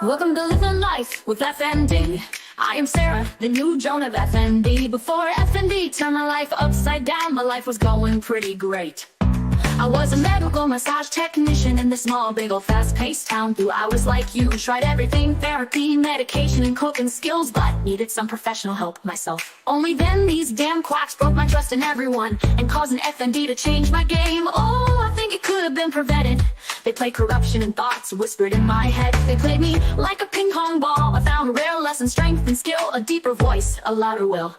Welcome to Living Life with FND. I am Sarah, the new Joan of FND. Before FND turned my life upside down, my life was going pretty great. I was a medical massage technician in this small, big old fast-paced town. Through hours like you, tried everything, therapy, medication, and cooking skills, but needed some professional help myself. Only then these damn quacks broke my trust in everyone and caused an FND to change my game. Oh, I think it could have been prevented. They played corruption and thoughts whispered in my head. They played me like a ping pong ball. I found a rare lesson, strength and skill, a deeper voice, a louder will.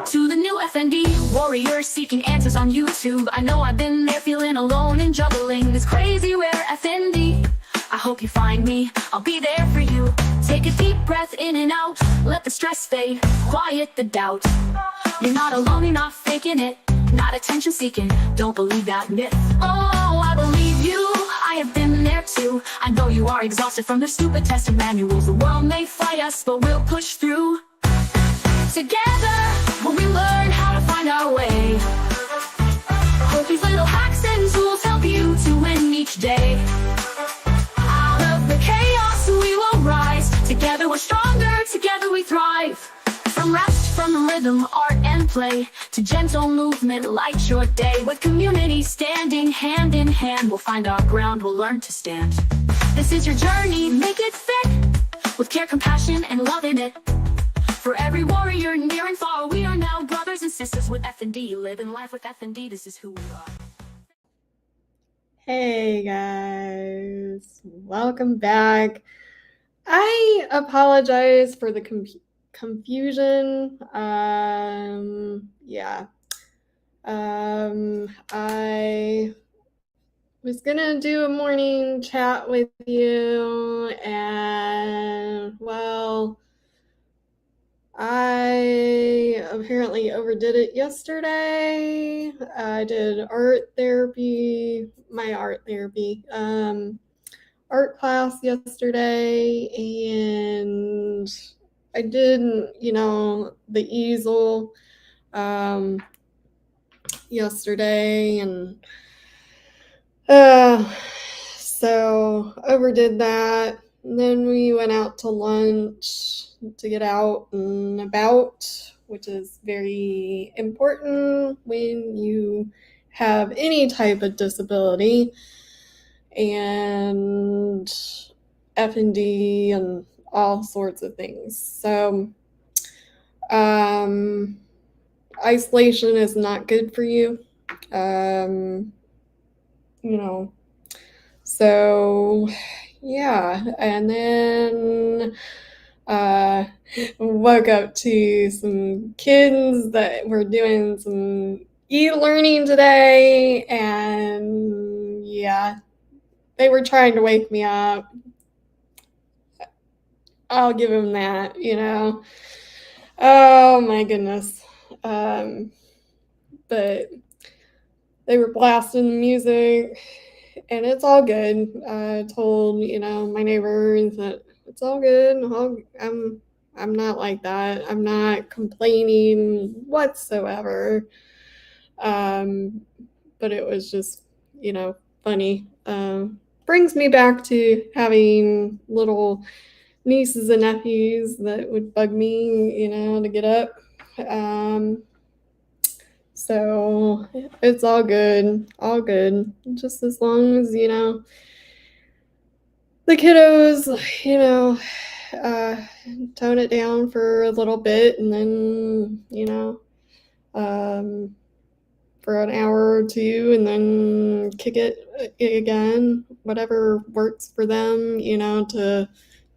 To the new FND warriors seeking answers on YouTube, I know I've been there feeling alone and juggling this crazy rare FND. I hope you find me, I'll be there for you. Take a deep breath in and out, let the stress fade, quiet the doubt. You're not alone, you're not faking it, not attention seeking, don't believe that myth. Oh, I believe you, I have been there too. I know you are exhausted from the stupid tests and manuals. The world may fight us, but we'll push through. Together, when we learn how to find our way. Hope these little hacks and tools help you to win each day. Out of the chaos we will rise. Together we're stronger, together we thrive. From rest, from rhythm, art and play, to gentle movement, light your day. With community standing hand in hand, we'll find our ground, we'll learn to stand. This is your journey, make it fit, with care, compassion, and love in it. For every warrior near and far, we are now brothers and sisters with FND. Living life with FND, this is who we are. Hey guys, welcome back. I apologize for the confusion. I was gonna do a morning chat with you, and well, I apparently overdid it yesterday. I did my art class yesterday, and I did, the easel yesterday, and so overdid that. And then we went out to lunch to get out and about, which is very important when you have any type of disability, and FND and all sorts of things. So isolation is not good for you. So yeah, and then woke up to some kids that were doing some e-learning today, and yeah, they were trying to wake me up. I'll give them that, Oh my goodness. But they were blasting the music, and it's all good. I told, my neighbors that it's all good. I'm not like that. I'm not complaining whatsoever. But it was just, funny. Brings me back to having little nieces and nephews that would bug me, to get up. So it's all good, just as long as, the kiddos, tone it down for a little bit, and then, for an hour or two, and then kick it again, whatever works for them, to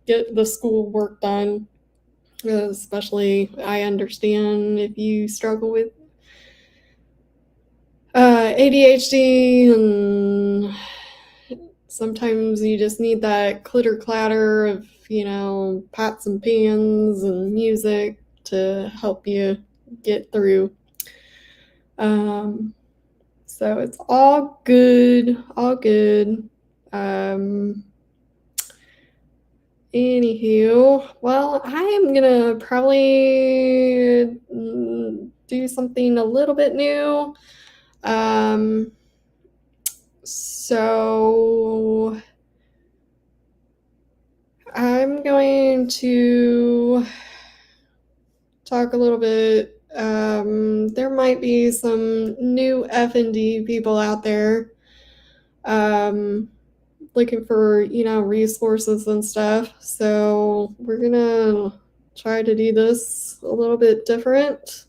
get the school work done. Especially, I understand if you struggle with ADHD, and sometimes you just need that clitter clatter of, pots and pans and music to help you get through. So it's all good. Anywho, well, I am gonna probably do something a little bit new. So I'm going to talk a little bit. There might be some new FND people out there looking for, resources and stuff. So we're going to try to do this a little bit different.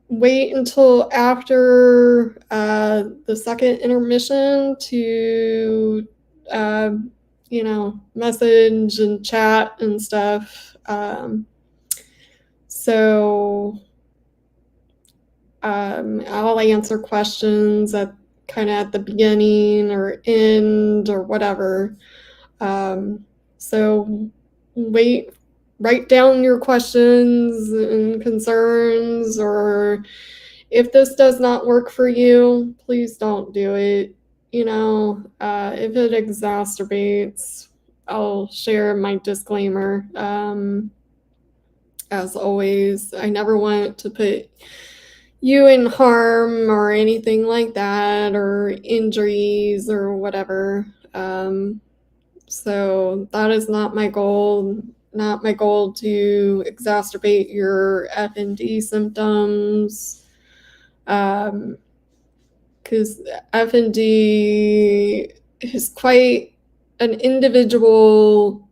Wait until after the second intermission to message and chat and stuff. So I'll answer questions at the beginning or end or whatever. So write down your questions and concerns, or if this does not work for you, please don't do it. If it exacerbates, I'll share my disclaimer. As always, I never want to put you in harm or anything like that, or injuries or whatever. So that is not my goal. Not my goal to exacerbate your FND symptoms. Because FND is quite an individual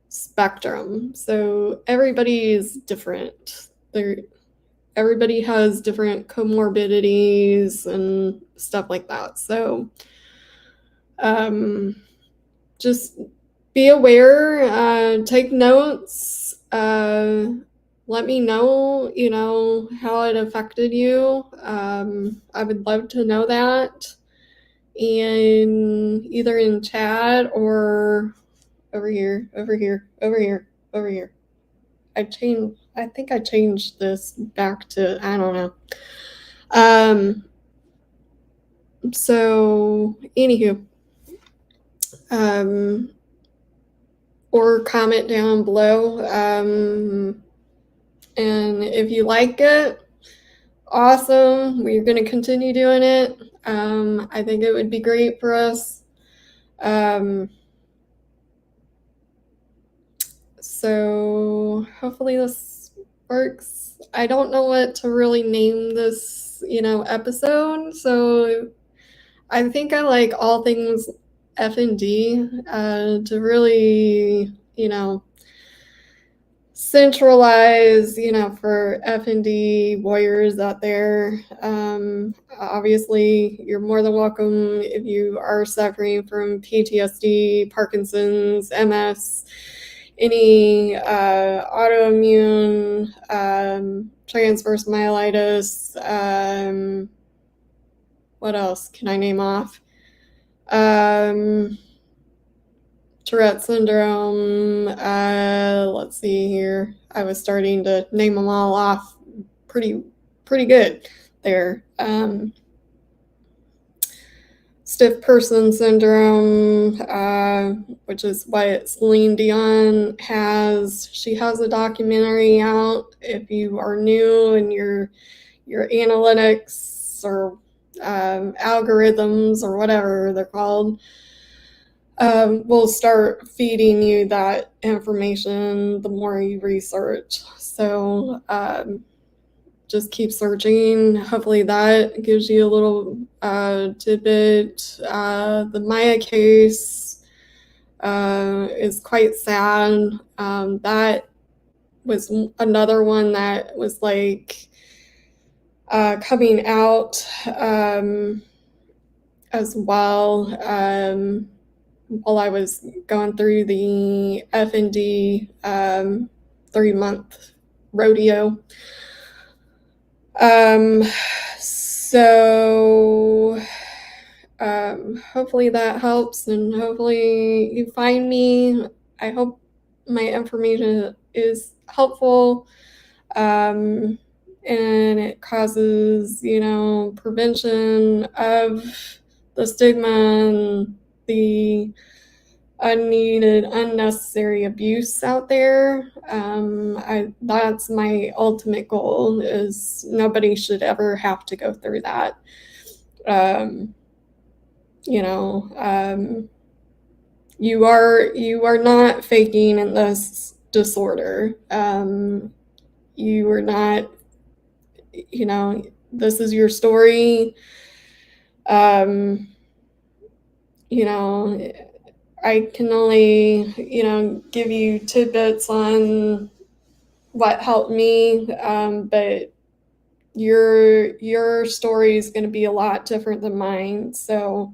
spectrum. So everybody is different. Everybody has different comorbidities and stuff like that. So just be aware, take notes, let me know, how it affected you. I would love to know that, and either in chat or over here. I think I changed this back to, I don't know. So anywho, or comment down below. And if you like it, awesome. We're going to continue doing it. I think it would be great for us. So hopefully this works. I don't know what to really name this, episode. So I think I like all things FND to really, centralize, for FND warriors out there. Obviously, you're more than welcome if you are suffering from PTSD, Parkinson's, MS, any autoimmune, transverse myelitis. What else can I name off? Tourette syndrome. Let's see here. I was starting to name them all off pretty good there. Stiff person syndrome, which is what Celine Dion has. She has a documentary out. If you are new and your analytics or algorithms or whatever they're called, will start feeding you that information the more you research. So just keep searching. Hopefully that gives you a little tidbit. The Maya case is quite sad. That was another one that was like coming out as well. While I was going through the FND 3-month rodeo. So hopefully that helps, and hopefully you find me. I hope my information is helpful, and it causes, prevention of the stigma and the unneeded, unnecessary abuse out there. That's my ultimate goal, is nobody should ever have to go through that. you are not faking in this disorder. You are not, this is your story. I can only, give you tidbits on what helped me, but your story is going to be a lot different than mine. So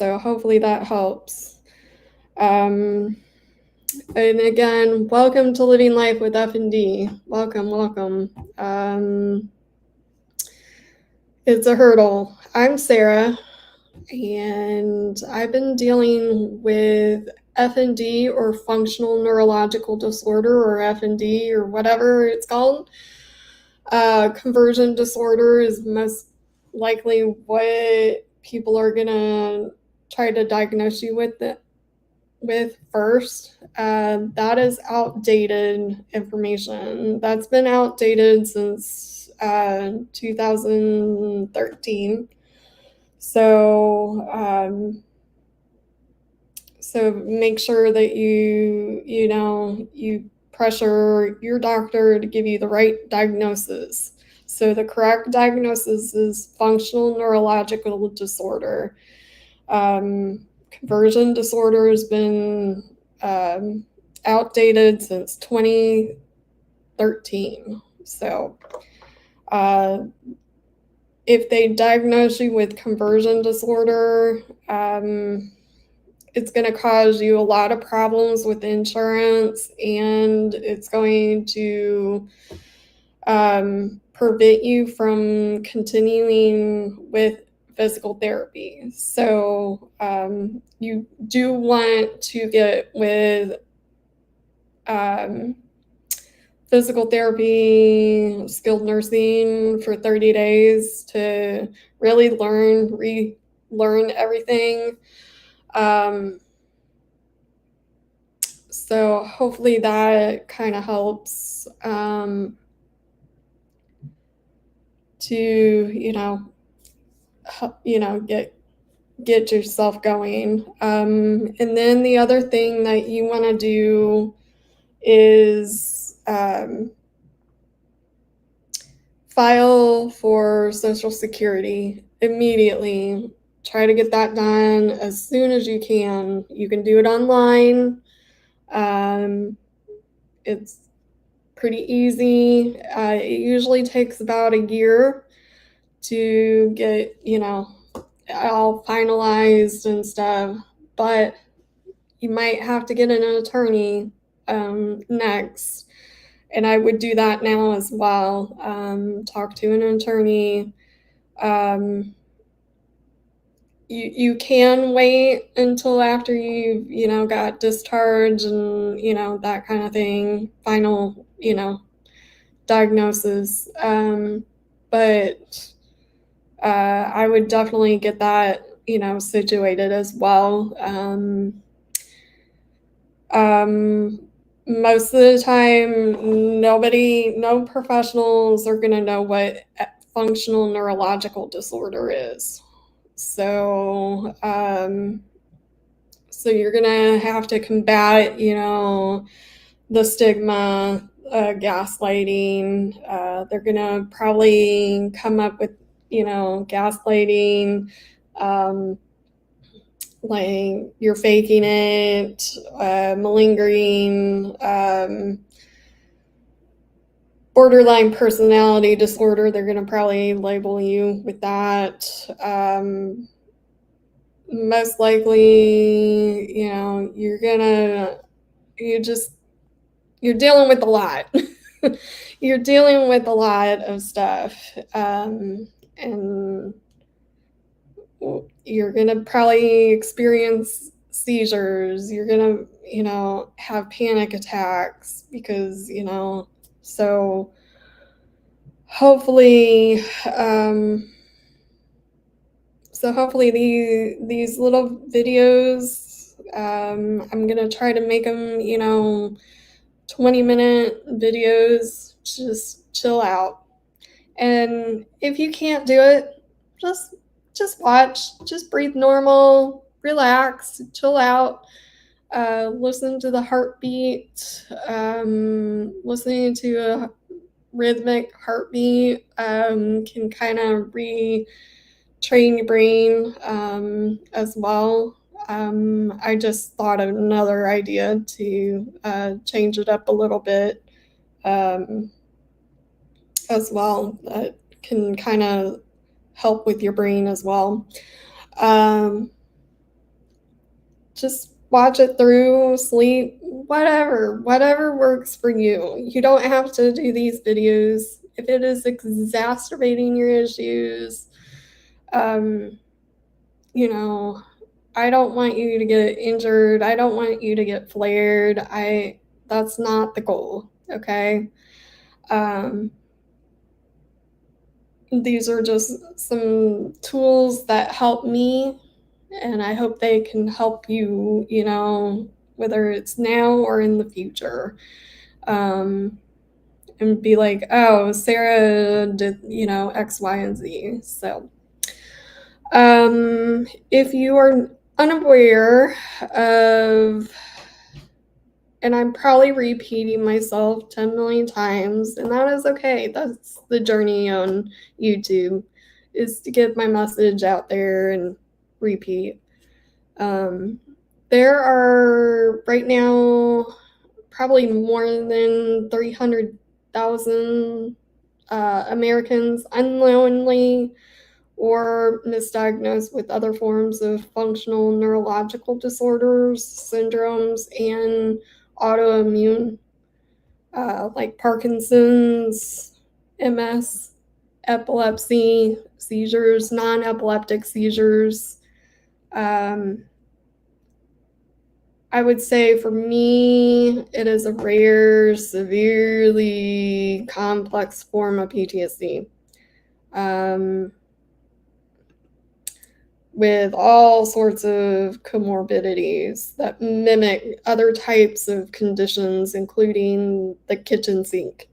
hopefully that helps. And again, welcome to Living Life with FND. Welcome. It's a hurdle. I'm Sarah, and I've been dealing with FND, or Functional Neurological Disorder, or FND, or whatever it's called. Conversion disorder is most likely what people are going to try to diagnose you with first. That is outdated information. That's been outdated since 2013. So make sure that you pressure your doctor to give you the right diagnosis. So the correct diagnosis is functional neurological disorder. Conversion disorder has been outdated since 2013. So if they diagnose you with conversion disorder, it's going to cause you a lot of problems with insurance, and it's going to prevent you from continuing with physical therapy. So you do want to get with physical therapy, skilled nursing for 30 days to really relearn everything. So hopefully that kind of helps to get yourself going. And then the other thing that you want to do is file for Social Security immediately. Try to get that done as soon as you can. You can do it online. It's pretty easy. It usually takes about a year to get, all finalized and stuff, but you might have to get an attorney next. And I would do that now as well. Talk to an attorney. You can wait until after you got discharged and that kind of thing, final diagnosis. But I would definitely get that situated as well. Most of the time, no professionals are going to know what functional neurological disorder is. So you're going to have to combat, the stigma, gaslighting. They're going to probably come up with, gaslighting, like you're faking it, malingering, borderline personality disorder. They're going to probably label you with that. Most likely, you're dealing with a lot. You're dealing with a lot of stuff. And you're going to probably experience seizures. You're going to, have panic attacks because, so hopefully, these little videos, I'm going to try to make them, 20-minute videos. Just chill out. And if you can't do it, just watch, just breathe normal, relax, chill out, listen to the heartbeat, listening to a rhythmic heartbeat can kind of retrain your brain as well. I just thought of another idea to change it up a little bit as well that can kind of help with your brain as well. Just watch it through, sleep, whatever works for you. You don't have to do these videos. If it is exacerbating your issues, you know, I don't want you to get injured. I don't want you to get flared. That's not the goal, okay? These are just some tools that help me, and I hope they can help you, you know, whether it's now or in the future. And be like, oh, Sarah did, you know, X, Y, and Z. So if you are unaware of, and I'm probably repeating myself 10 million times, and that is okay. That's the journey on YouTube, is to get my message out there and repeat. There are right now probably more than 300,000 Americans unknowingly or misdiagnosed with other forms of functional neurological disorders, syndromes, and autoimmune, like Parkinson's, MS, epilepsy, seizures, non-epileptic seizures. I would say for me, it is a rare, severely complex form of PTSD. With all sorts of comorbidities that mimic other types of conditions, including the kitchen sink.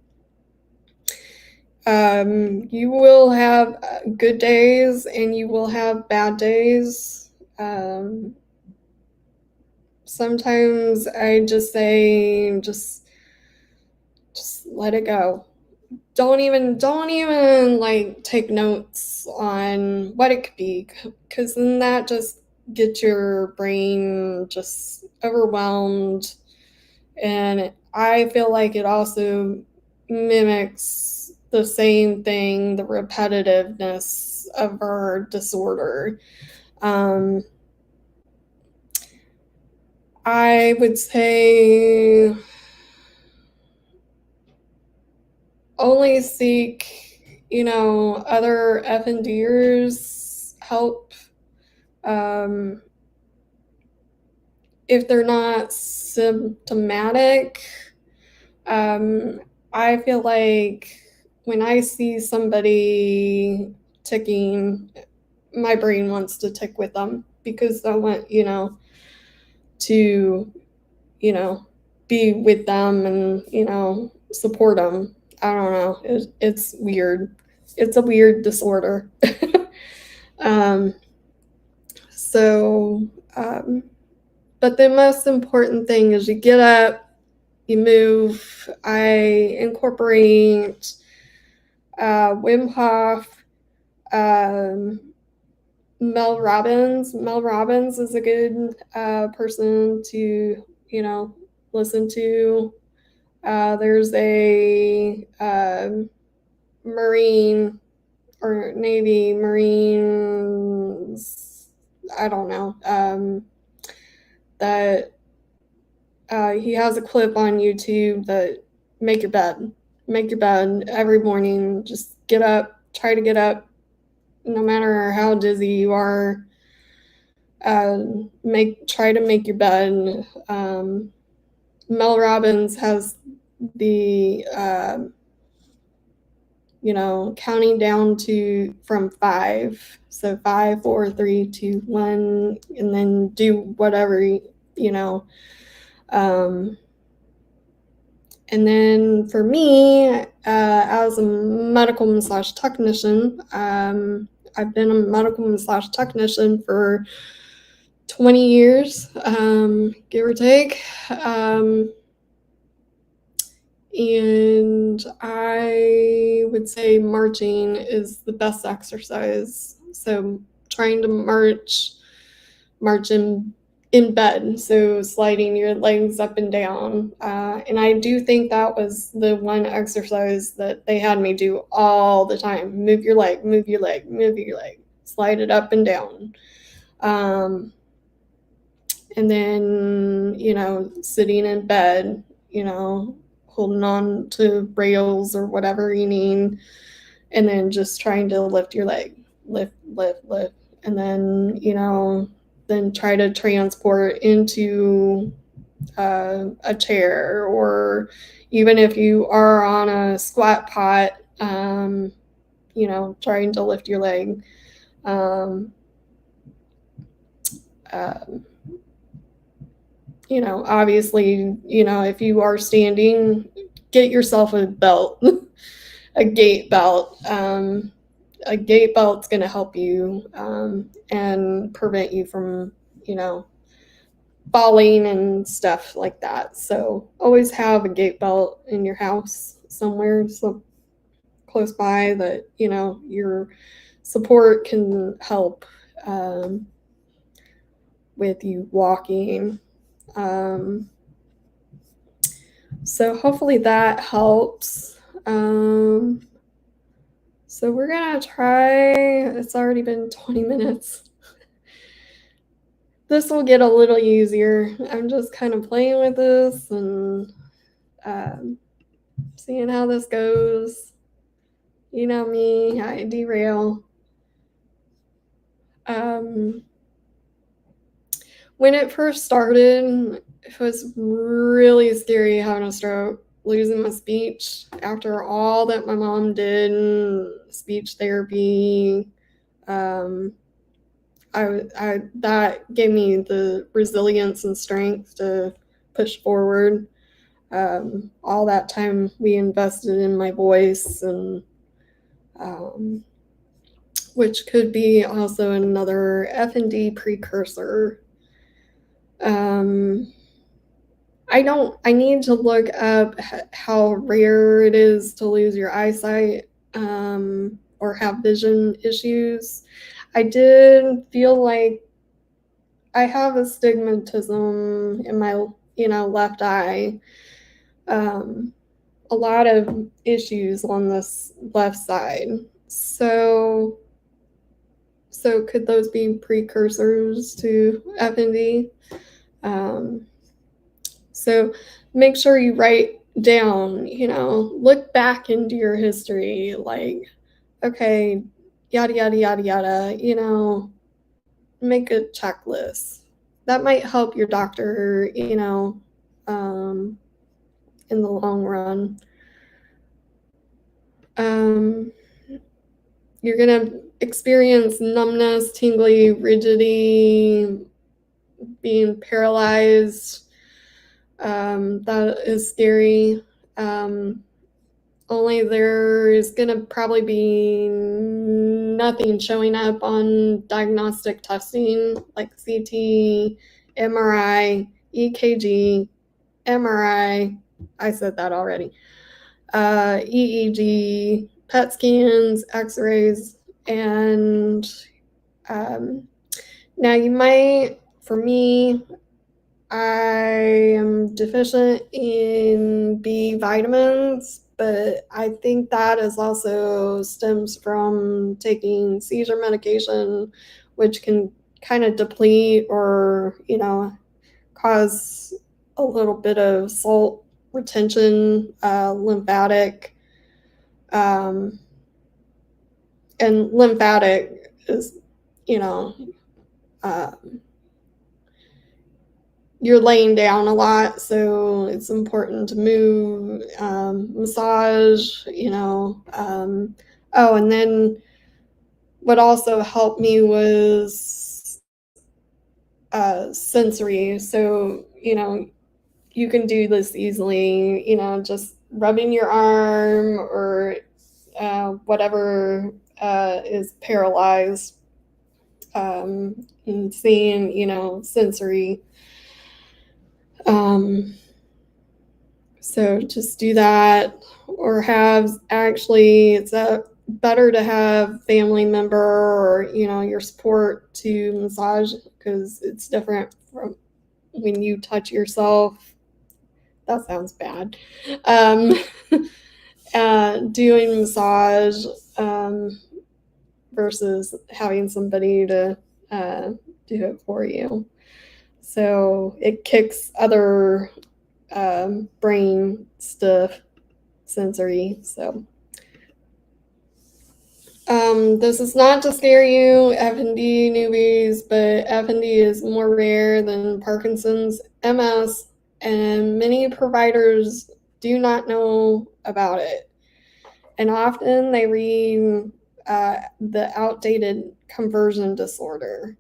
You will have good days and you will have bad days. Sometimes I just say, just let it go. Don't even like take notes on what it could be, because then that just gets your brain just overwhelmed. And I feel like it also mimics the same thing, the repetitiveness of our disorder. I would say only seek, you know, other FNDers help if they're not symptomatic. I feel like when I see somebody ticking, my brain wants to tick with them, because I want, you know, to, you know, be with them and, you know, support them. I don't know. It's weird. It's a weird disorder. But the most important thing is you get up, you move. I incorporate Wim Hof, Mel Robbins. Mel Robbins is a good person to, you know, listen to. There's a Marine or Navy Marines, I don't know, that he has a clip on YouTube that make your bed every morning. Just get up, try to get up, no matter how dizzy you are. Try to make your bed. Mel Robbins has the you know, counting down to from 5. So 5, 4, 3, 2, 1, and then do whatever, you know. And then for me, as a medical massage technician, I've been a medical massage technician for 20 years, give or take. And I would say marching is the best exercise. So trying to march in bed, so sliding your legs up and down. And I do think that was the one exercise that they had me do all the time. Move your leg, move your leg, move your leg, slide it up and down. And then, sitting in bed, holding on to rails or whatever you need, and then just trying to lift your leg, lift, lift, lift. And then, then try to transport into a chair, or even if you are on a squat pot, trying to lift your leg. Obviously, if you are standing, get yourself a belt, a gait belt. A gait belt's going to help you and prevent you from, falling and stuff like that. So always have a gait belt in your house somewhere, so close by, that, your support can help with you walking. So hopefully that helps. So we're gonna try, it's already been 20 minutes. This will get a little easier. I'm just kind of playing with this and seeing how this goes. You know me, I derail. When it first started, it was really scary having a stroke, losing my speech after all that my mom did, speech therapy. That gave me the resilience and strength to push forward. All that time we invested in my voice, and which could be also another FND precursor. I need to look up how rare it is to lose your eyesight or have vision issues. I did feel like I have astigmatism in my, left eye. A lot of issues on this left side. So could those be precursors to FND? So make sure you write down, look back into your history, like, okay, yada, yada, yada, yada, make a checklist. That might help your doctor, in the long run. You're going to experience numbness, tingly, rigidity, being paralyzed. That is scary. Only there is going to probably be nothing showing up on diagnostic testing like CT, MRI, EKG, MRI. I said that already. EEG, PET scans, X-rays, and now you might, for me, I am deficient in B vitamins, but I think that is also stems from taking seizure medication, which can kind of deplete or, cause a little bit of salt retention, lymphatic. And lymphatic is, you're laying down a lot, so it's important to move, massage, and then what also helped me was sensory. So, you can do this easily, just rubbing your arm or whatever is paralyzed. and seeing, sensory. So just do that, or it's better to have family member or, your support to massage, because it's different from when you touch yourself. That sounds bad. Um, doing massage versus having somebody to do it for you. So it kicks other brain stuff, sensory. So this is not to scare you, FND newbies, but FND is more rare than Parkinson's, MS, and many providers do not know about it. And often they read the outdated conversion disorder.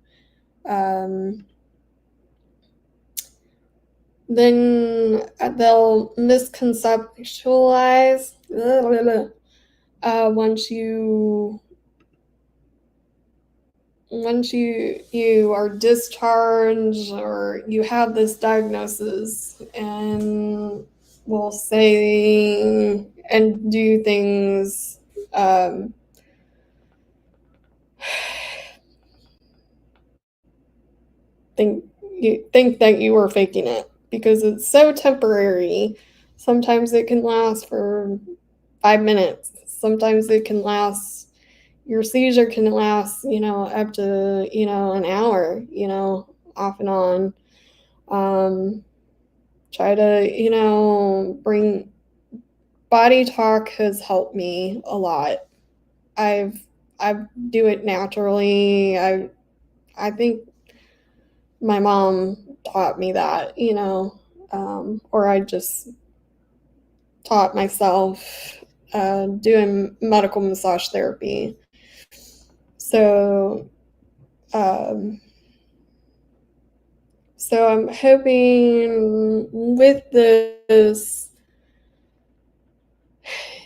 Then they'll misconceptualize once you are discharged or you have this diagnosis, and will say and do things think that you are faking it, because it's so temporary. Sometimes it can last for 5 minutes. Sometimes your seizure can last, up to, an hour, off and on. Try to, bring body talk has helped me a lot. I do it naturally. I think my mom taught me that, or I just taught myself doing medical massage therapy. So, so I'm hoping with this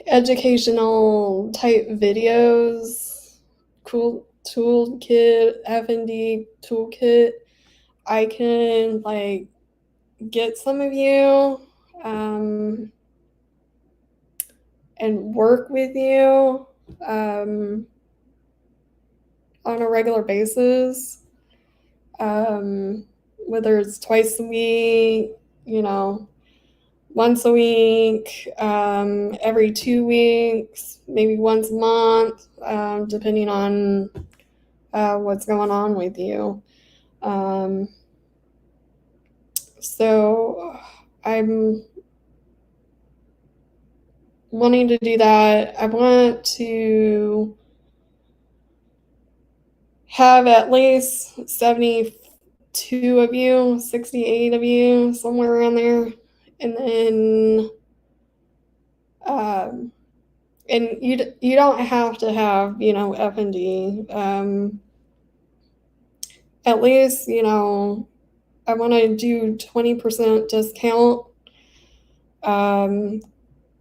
educational type videos, cool toolkit, FND toolkit, I can get some of you and work with you on a regular basis, whether it's twice a week, once a week, every 2 weeks, maybe once a month, depending on what's going on with you. So I'm wanting to do that. I want to have at least 72 of you, 68 of you, somewhere around there. And then and you don't have to have, FND. At least, I want to do 20% discount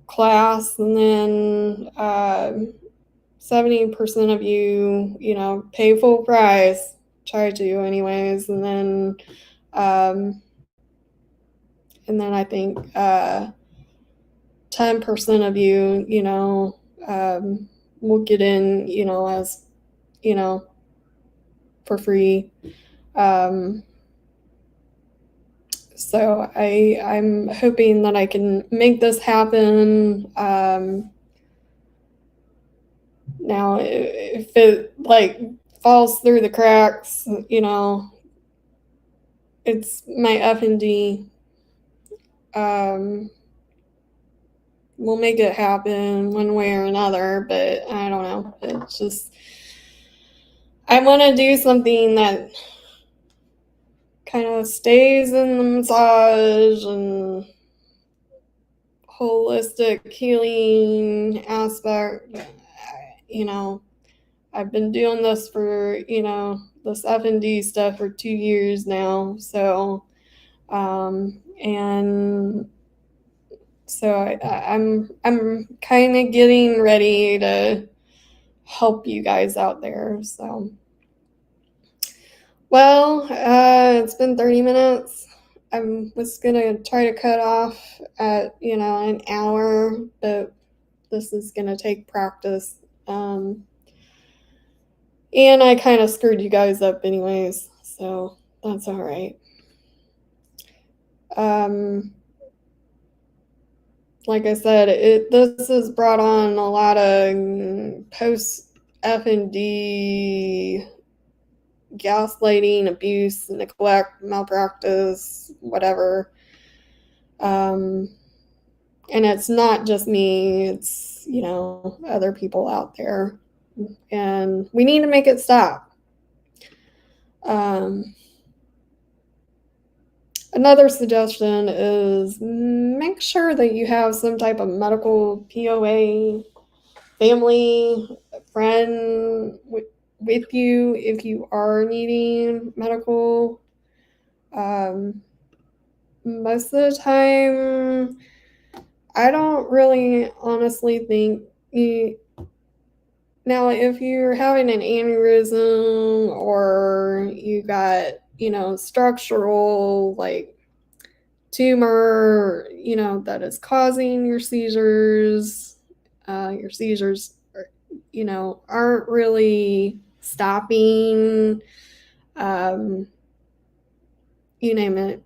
class, and then 70% of you, pay full price, try to anyways, and then I think 10% of you, will get in, as, for free. So I'm hoping that I can make this happen. Now, if it falls through the cracks, it's my FND. We'll make it happen one way or another, but I don't know. It's just, I want to do something that kind of stays in the massage and holistic healing aspect. I've been doing this for, this FND stuff for 2 years now. So, and so I'm kind of getting ready to help you guys out there. So, Well, it's been 30 minutes. I was gonna try to cut off at, an hour, but this is gonna take practice. And I kind of screwed you guys up anyways, so that's all right. Like I said, this has brought on a lot of post FND gaslighting, abuse, neglect, malpractice, whatever. And it's not just me, it's, other people out there. And we need to make it stop. Another suggestion is make sure that you have some type of medical POA, family, friend with you if you are needing medical. Most of the time, I don't really honestly think now, if you're having an aneurysm or you got, structural like tumor, that is causing your seizures, are, aren't really stopping, you name it,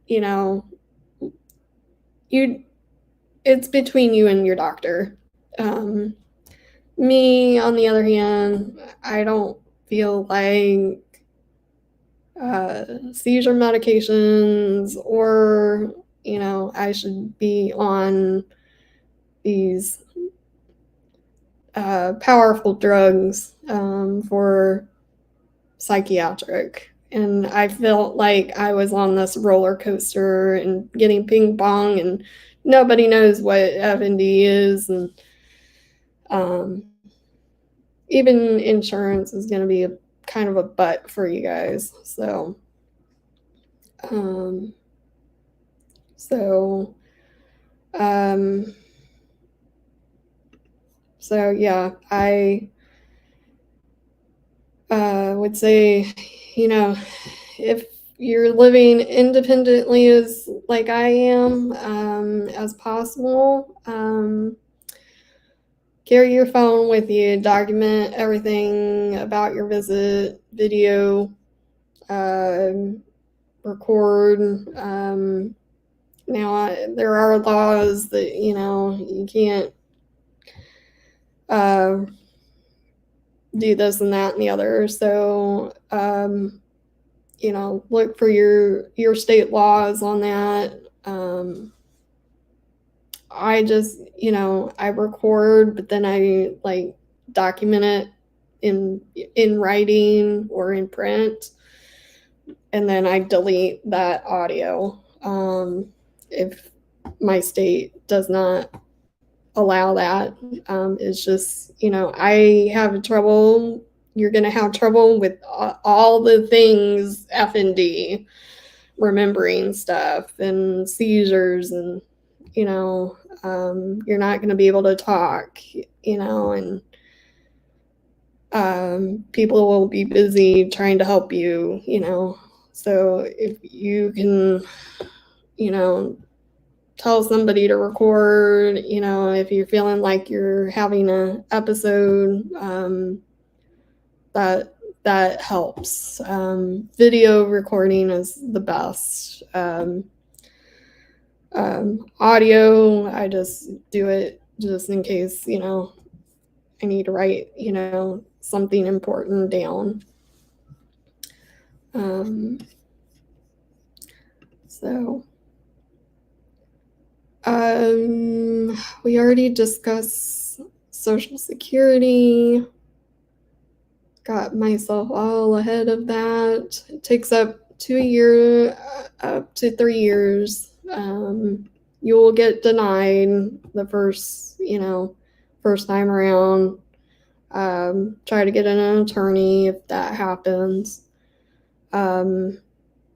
it's between you and your doctor. Me, on the other hand, I don't feel like seizure medications or, I should be on these powerful drugs for psychiatric. And I felt like I was on this roller coaster and getting ping pong, and nobody knows what FND is. And even insurance is going to be kind of a butt for you guys. So, um, so, um, so yeah, I would say, if you're living independently as like I am, as possible, carry your phone with you, document everything about your visit, video, record. Now, there are laws that, you can't do this and that and the other. So, look for your state laws on that. I just, I record, but then I like document it in writing or in print, and then I delete that audio if my state does not allow that. It's just, I have trouble. You're going to have trouble with all the things FND, remembering stuff and seizures, and, you're not going to be able to talk, and people will be busy trying to help you, So if you can, tell somebody to record, if you're feeling like you're having an episode, that helps. Video recording is the best. Audio, I just do it just in case, I need to write, something important down. So, we already discussed Social Security. Got myself all ahead of that. It takes up to 3 years. You will get denied the first time around. Try to get an attorney if that happens.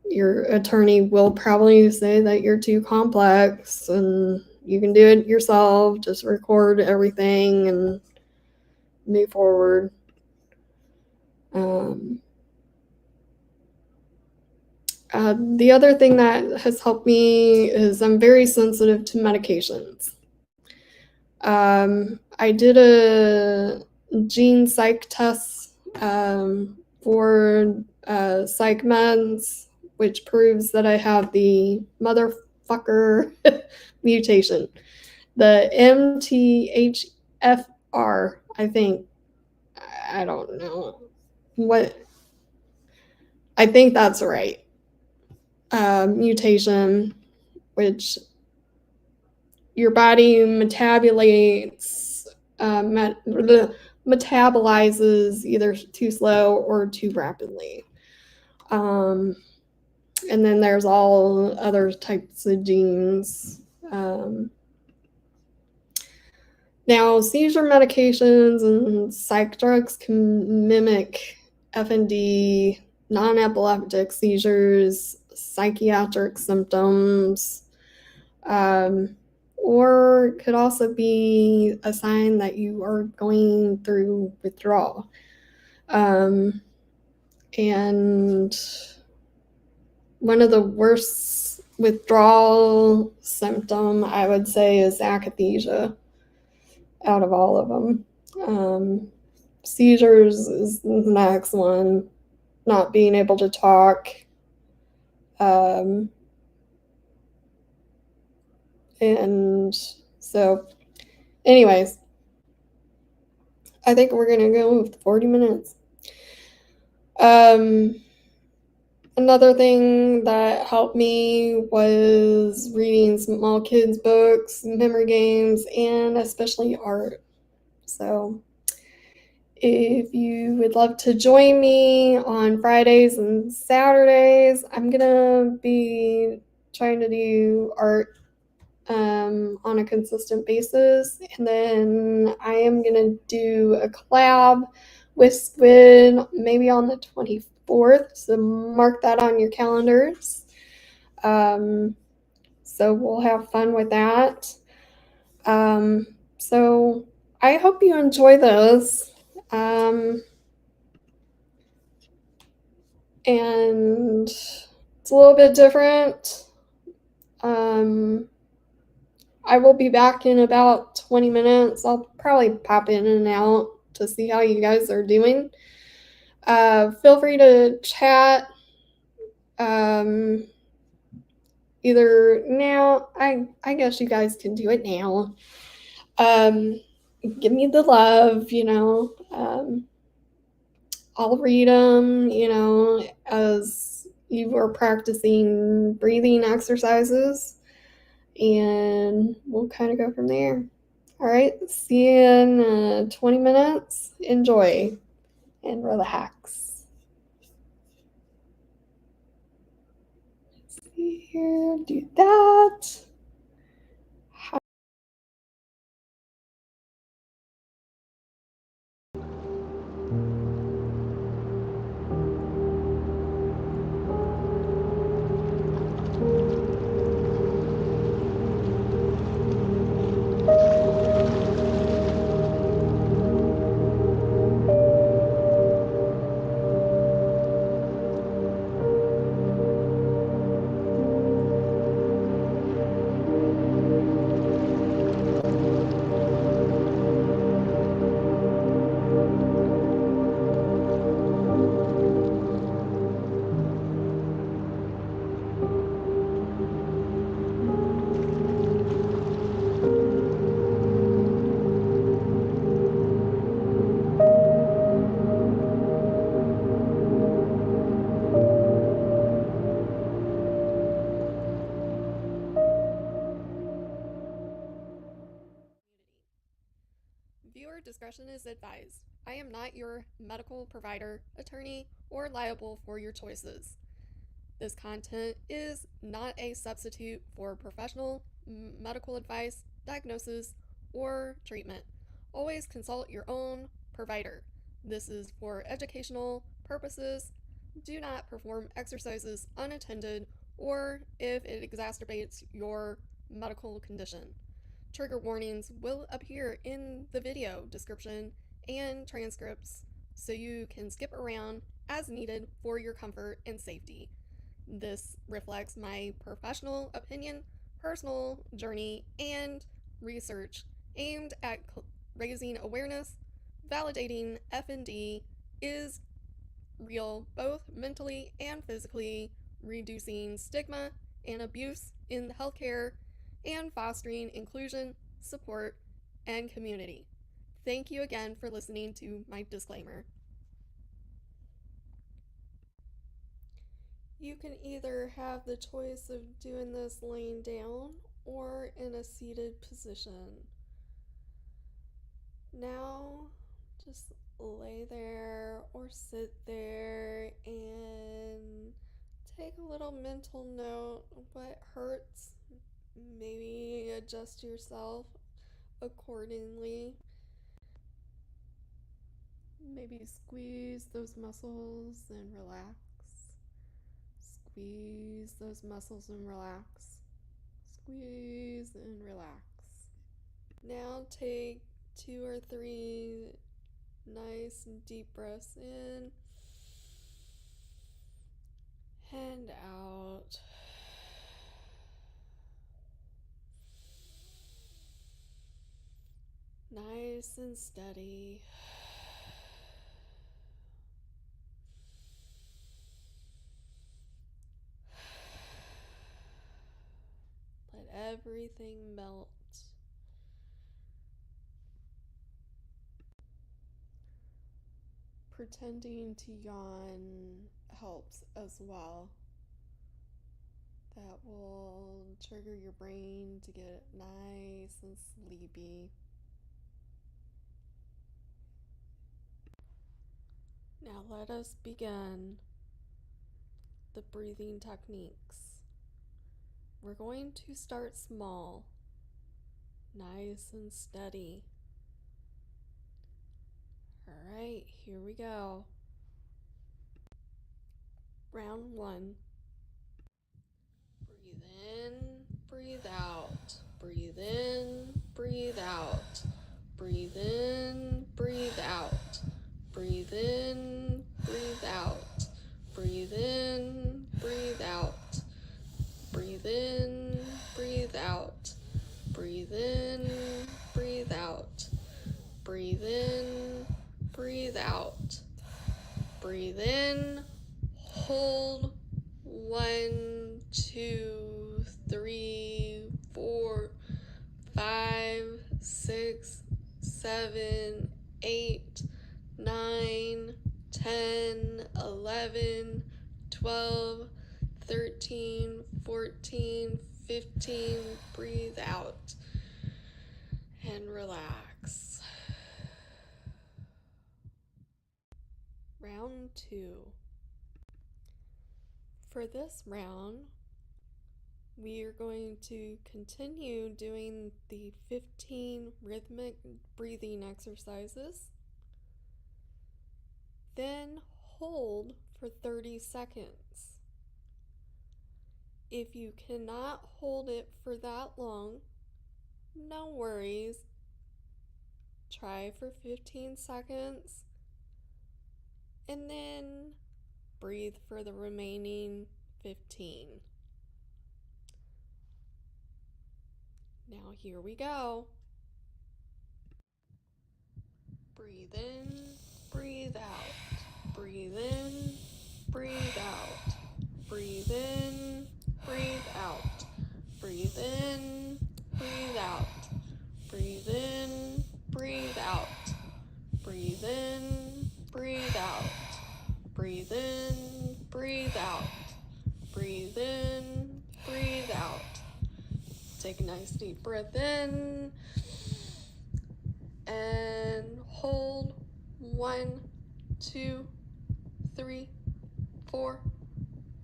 Your attorney will probably say that you're too complex and you can do it yourself. Just record everything and move forward. The other thing that has helped me is I'm very sensitive to medications. I did a gene psych test for psych meds, which proves that I have the motherfucker mutation, the MTHFR, I think. I don't know what. I think that's right. Mutation, which your body metabolizes either too slow or too rapidly. And then there's all other types of genes. Now, seizure medications and psych drugs can mimic FND, non-epileptic seizures, psychiatric symptoms, or could also be a sign that you are going through withdrawal. And one of the worst withdrawal symptom, I would say, is akathisia out of all of them. Seizures is the next one, not being able to talk. And so, anyways, I think we're going to go with 40 minutes. Another thing that helped me was reading small kids' books, memory games, and especially art. So if you would love to join me on Fridays and Saturdays, I'm going to be trying to do art on a consistent basis. And then I am going to do a collab with Squid maybe on the 24th. So mark that on your calendars. So we'll have fun with that. So I hope you enjoy this. And it's a little bit different. I will be back in about 20 minutes. I'll probably pop in and out to see how you guys are doing. Feel free to chat either now. I guess you guys can do it now. Give me the love, I'll read them, as you are practicing breathing exercises, and we'll kind of go from there. All right, see you in 20 minutes. Enjoy and relax. Let's see here, do that. Viewer discretion is advised. I am not your medical provider, attorney, or liable for your choices. This content is not a substitute for professional medical advice, diagnosis, or treatment. Always consult your own provider. This is for educational purposes. Do not perform exercises unattended or if it exacerbates your medical condition. Trigger warnings will appear in the video description and transcripts, so you can skip around as needed for your comfort and safety. This reflects my professional opinion, personal journey, and research aimed at raising awareness, validating FND is real both mentally and physically, reducing stigma and abuse in the healthcare, and fostering inclusion, support, and community. Thank you again for listening to my disclaimer. You can either have the choice of doing this laying down or in a seated position. Now, just lay there or sit there and take a little mental note of what hurts. Maybe adjust yourself accordingly. Maybe squeeze those muscles and relax. Squeeze those muscles and relax. Squeeze and relax. Now take 2 or 3 nice and deep breaths in and out. Nice and steady. Let everything melt. Pretending to yawn helps as well. That will trigger your brain to get nice and sleepy. Now let us begin the breathing techniques. We're going to start small, nice and steady. All right, here we go. Round 1. Breathe in, breathe out. Breathe in, breathe out. Breathe in, breathe out. Breathe in, breathe out. Breathe in, breathe out. Breathe in, breathe out. Breathe in, breathe out. Breathe in, breathe out. Breathe in, hold. 1, 2, 3, 4, 5, 6, 7, 8, 9, 10, 11, 12, 13, 14, 15. Breathe out and relax. Round 2. For this round, we are going to continue doing the 15 rhythmic breathing exercises, then hold for 30 seconds. If you cannot hold it for that long, no worries. Try for 15 seconds and then breathe for the remaining 15. Now here we go. Breathe in, breathe out. Breathe in, breathe out. Breathe in, breathe out. Breathe in, breathe out. Breathe in, breathe out. Breathe in, breathe out. Breathe in, breathe out. Breathe in, breathe out. Take a nice deep breath in and hold. 1, 2, 3, 4,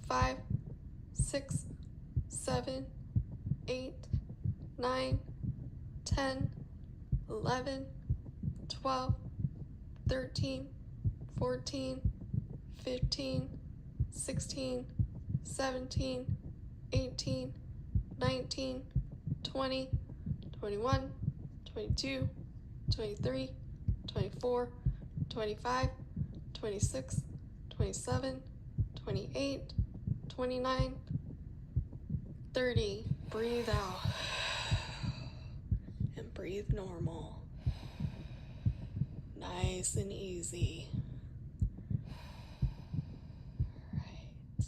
5, 6, 7, 8, 9, 10, 11, 12, 13, 14, 15, 16, 17, 18, 19, 20, 21, 22, 23, 24, 25, 26, 27, 28, 29, 30. Breathe out. And breathe normal. Nice and easy. Right.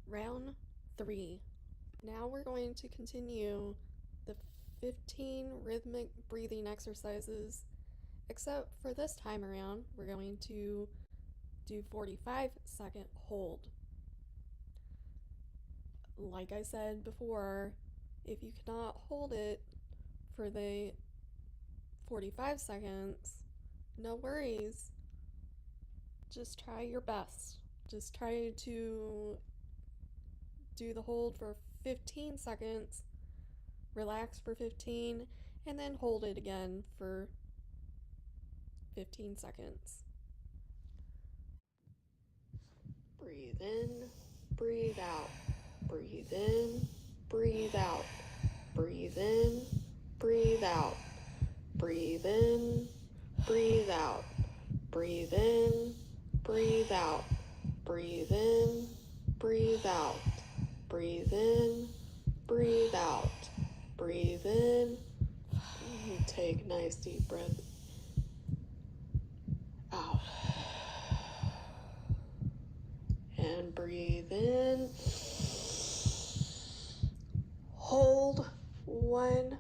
Round 3. Now we're going to continue the 15 rhythmic breathing exercises, except for this time around, we're going to do 45-second hold. Like I said before, if you cannot hold it for the 45 seconds, no worries. Just try your best. Just try to do the hold for 15 seconds, relax for 15, and then hold it again for 15 seconds. Breathe in, breathe out. Breathe in, breathe out. Breathe in, breathe out. Breathe in, breathe out. Breathe in, breathe out. Breathe in, breathe out. Breathe in, breathe out. Breathe in. Take nice deep breath out. And breathe in. Hold. 1,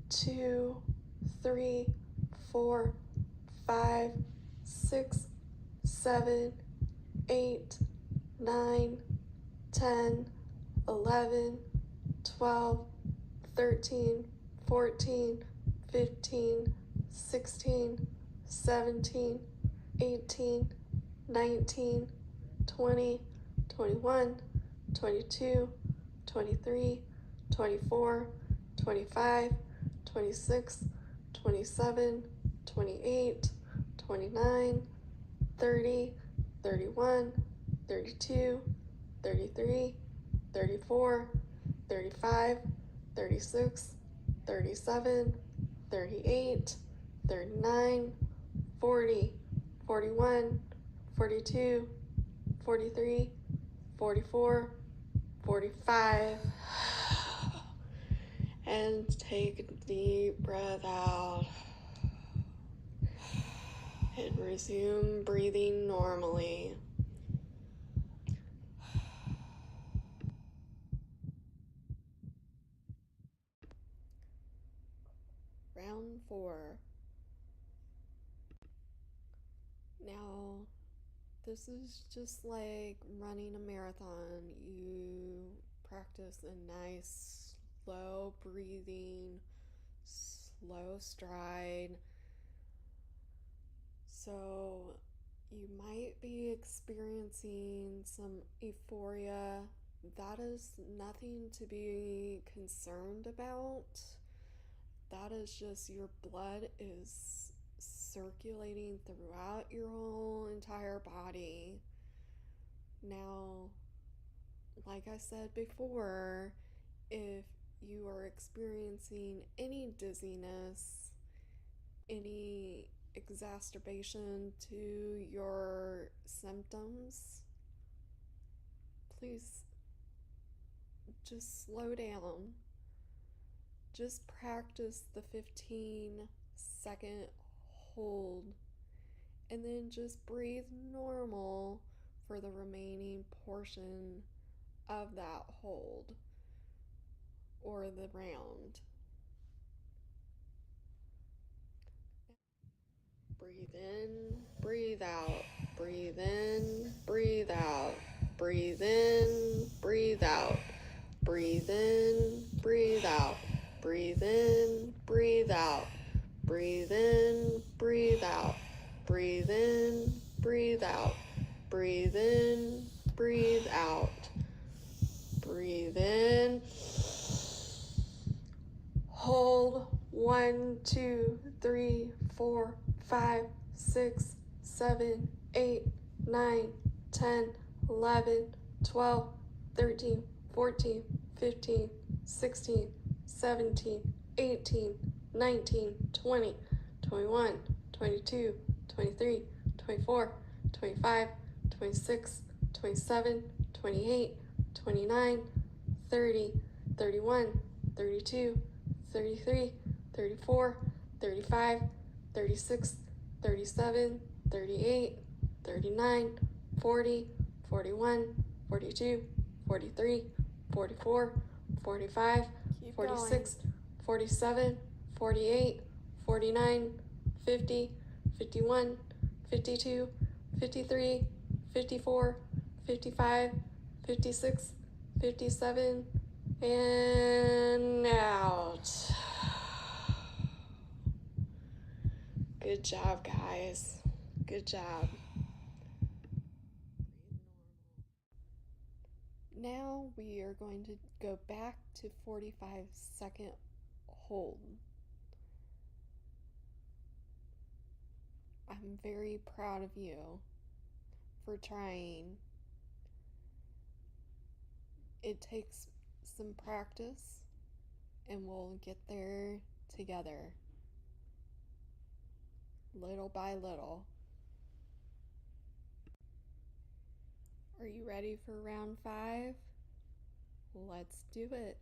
2, 3, 4, 5, 6, 7, 8, 9, 10, 11, 12, 13, 14, 15, 16, 17, 18, 19, 20, 21, 22, 23, 24, 25, 26, 27, 28, 29, 30, 31, 32, 33, 34, 35, 36, 37, 38, 39, 40, 41, 42, 43, 44, 45. And take a deep breath out. And resume breathing normally. Round 4. Now, this is just like running a marathon. You practice a nice, slow breathing, slow stride. So, you might be experiencing some euphoria. That is nothing to be concerned about. That is just your blood is circulating throughout your whole entire body. Now, like I said before, if you are experiencing any dizziness, any exacerbation to your symptoms, please just slow down. Just practice the 15-second hold and then just breathe normal for the remaining portion of that hold or the round. Breathe in, breathe out. Breathe in, breathe out. Breathe in, breathe out. Breathe in, breathe out. Breathe in, breathe out. Breathe in, breathe out. Breathe in, breathe out. Breathe in, breathe out. Breathe in. Hold. 1, 2, 3, 4, 5, 6, 7, 8, 9, 10, 11, 12, 13, 14, 15, 16, 17, 18, 19, 20, 21, 22, 23, 24, 25, 26, 27, 28, 29, 30, 31, 32, 33, 34, 35, 36, 37, 38, 39, 40, 41, 42, 43, 44, 45, 46, 47, 48, 49, 50, 51, 52, 53, 54, 55, 56, 57, and out. Good job, guys. Good job. Now we are going to go back to 45-second hold. I'm very proud of you for trying. It takes some practice, and we'll get there together, little by little. Are you ready for round 5? Let's do it.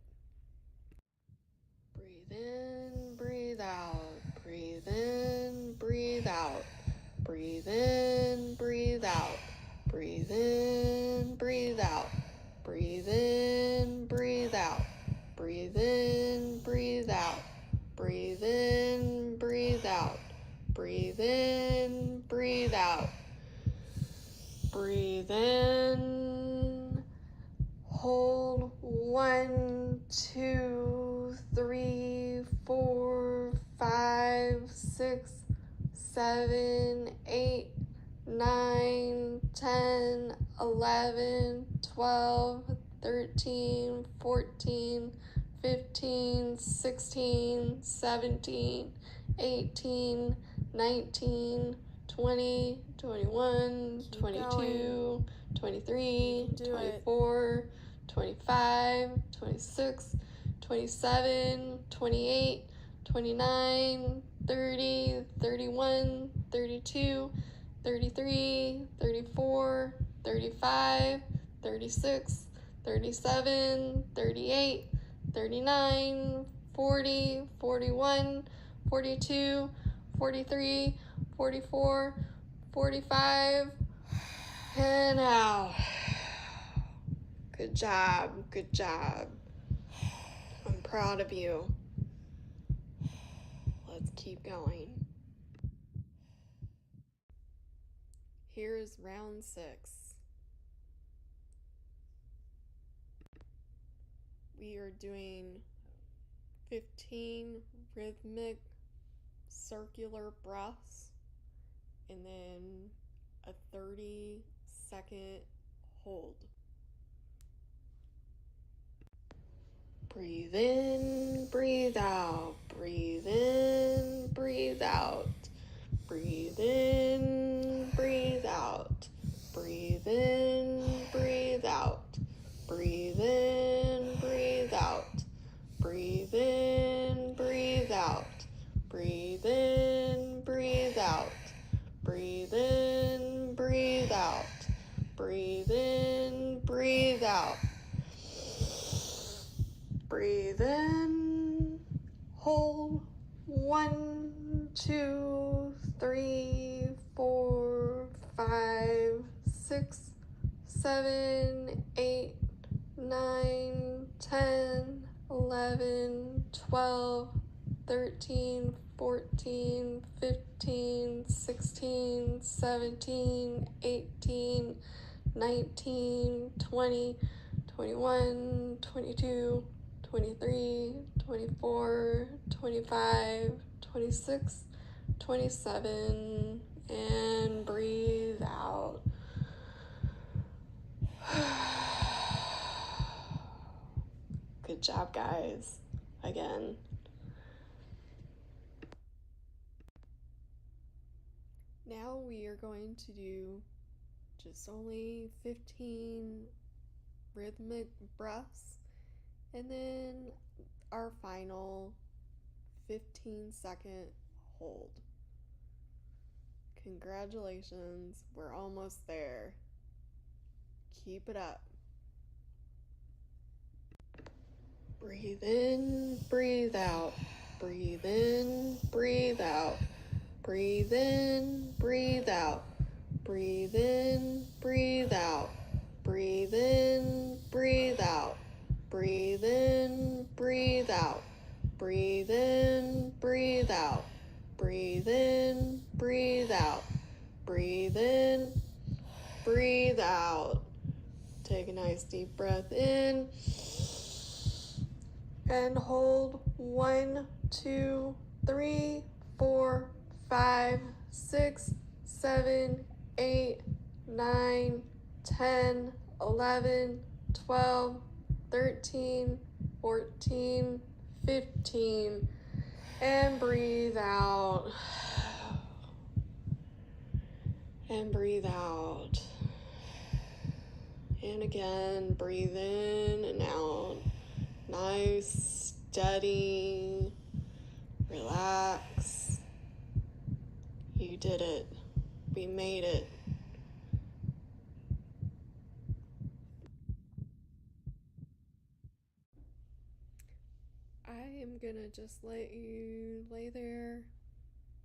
Breathe in, breathe out. Breathe in, breathe out. Breathe in, breathe out. Breathe in, breathe out. Breathe in, breathe out. Breathe in, breathe out. Breathe in, breathe out. Breathe in, breathe out. Breathe in. Hold 1, 2, 3, 4, 5, 6, 7, 8, 9, 10, 11, 12, 13, 14, 15, 16, 17, 18, 19, 20, 21, 22, 23, 24, 25, 26, 27, 28, 29, 30, 31, 32, 33, 34, 35, 36, 37, 38, 39, 40, 41, 42, 43, 44, 45, and out. Good job, good job. I'm proud of you. Let's keep going. Here's round 6. We are doing 15 rhythmic circular breaths and then a 30-second hold. Breathe in, breathe out. Breathe in, breathe out. Breathe in, breathe out. Breathe in, breathe out. Breathe in, breathe out. Breathe in, breathe out. Breathe in, breathe out. Breathe in, breathe out. Breathe in, breathe out. Breathe in, hold 1, 2, 3, 4, 5, 6, 7, 8, 9, 10, 11, 12, 13, 14, 15, 16, 17, 18, 19, 20, 21, 22, 23, 24, 25, 26, 27, and breathe out. Good job, guys. Again. Now we are going to do just only 15 rhythmic breaths and then our final 15-second hold. Congratulations, we're almost there. Keep it up. Breathe in, breathe out. Breathe in, breathe out. Breathe in, breathe out. Breathe in, breathe out. Breathe in, breathe out. Breathe in, breathe out. Breathe in, breathe out. Breathe in, breathe out. Breathe in, breathe out. Take a nice deep breath in and hold 1, 2, 3, 4, 5, 6, 7, 8, 9, 10, 11, 12, 13, 14, 15, and breathe out. And breathe out. And again, breathe in and out. Nice, steady, relax. You did it. We made it. I am gonna just let you lay there,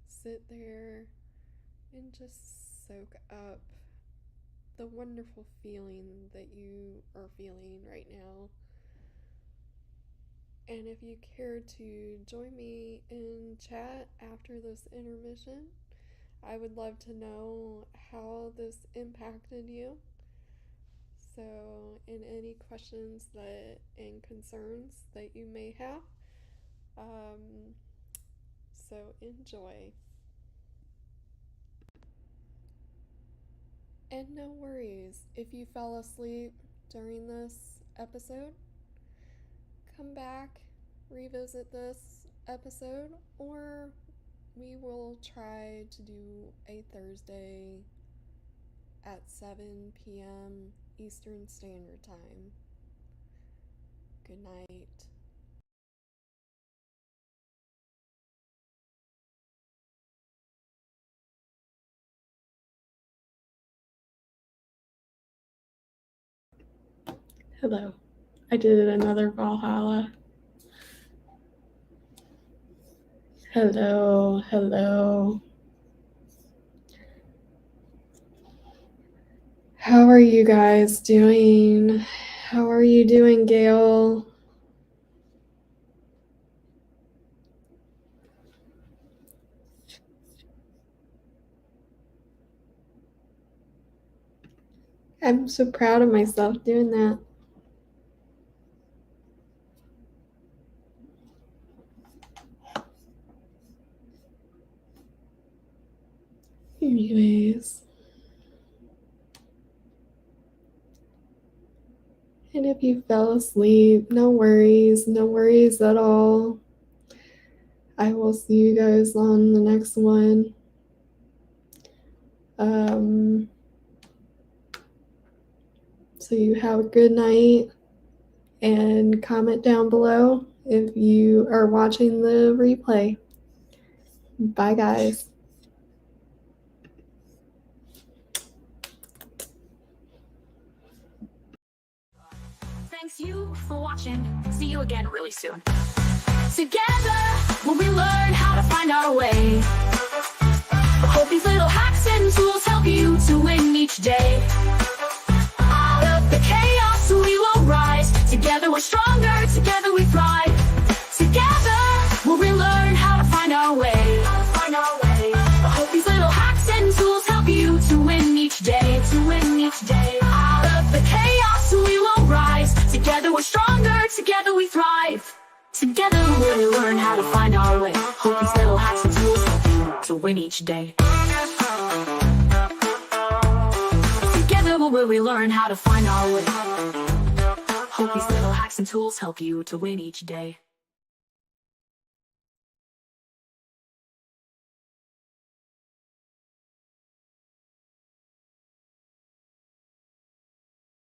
sit there, and just soak up the wonderful feeling that you are feeling right now. And if you care to join me in chat after this intermission, I would love to know how this impacted you. So, in any questions and concerns that you may have, so enjoy. And no worries if you fell asleep during this episode. Come back, revisit this episode, or we will try to do a Thursday at 7 p.m. Eastern Standard Time. Good night. Hello. I did another Valhalla. Hello, hello. How are you guys doing? How are you doing, Gail? I'm so proud of myself doing that. Anyways. And if you fell asleep, no worries at all. I will see you guys on the next one. So you have a good night, and comment down below if you are watching the replay. Bye, guys. Thanks you for watching. See you again really soon. Together, when we learn how to find our way. I hope these little hacks and tools help you to win each day. Out of the chaos, we will rise. Together we're stronger, together we thrive. Together, when we learn how to find our way. I hope these little hacks and tools help you to win each day. Out of the chaos, we will rise. Together we're stronger, together we thrive. Together we'll learn how to find our way. Hope these little hacks and tools help you to win each day. Together we'll learn how to find our way. Hope these little hacks and tools help you to win each day.